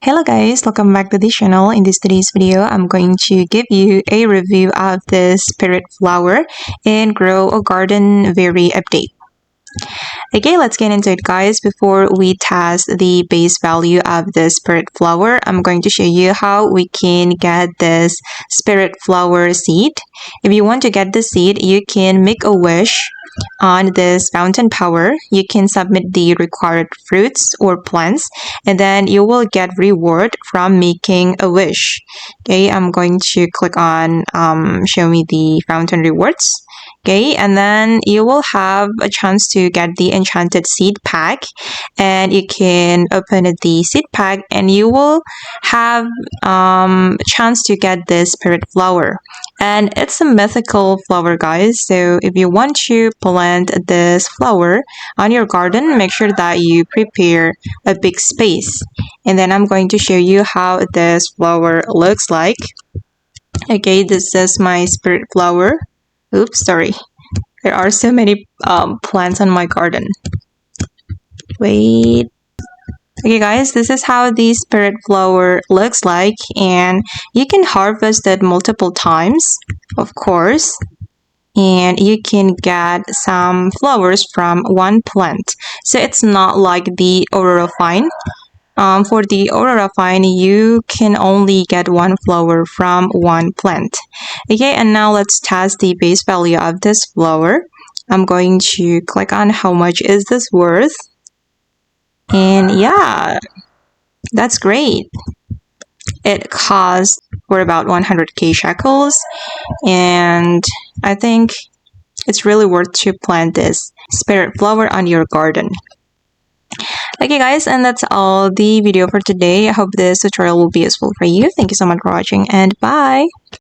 Hello guys, welcome back to the channel. In today's video, I'm going to give you a review of the spirit flower in Grow a Garden Very update. Okay, let's get into it guys. Before we test the base value of the spirit flower, I'm going to show you how we can get this spirit flower seed. If you want to get the seed, you can make a wish on this fountain power. You can submit the required fruits or plants, and then you will get reward from making a wish. Okay, I'm going to click on show me the fountain rewards. Okay, and then you will have a chance to get the enchanted seed pack, and you can open the seed pack and you will have a chance to get this spirit flower. And it's a mythical flower guys, so if you want to plant this flower on your garden, make sure that you prepare a big space. And then I'm going to show you how this flower looks like. Okay, this is my spirit flower. Oops, sorry. There are so many plants on my garden. Wait. Okay guys, this is how the spirit flower looks like, and you can harvest it multiple times, of course, and you can get some flowers from one plant. So it's not like the Aurora Fine. For the Aurora Fine, you can only get one flower from one plant. Okay, and now let's test the base value of this flower. I'm going to click on how much is this worth. And yeah, that's great. It cost for about 100k shekels, and I think it's really worth to plant this spirit flower on your garden. Okay guys, and that's all the video for today. I hope this tutorial will be useful for you. Thank you so much for watching, and bye!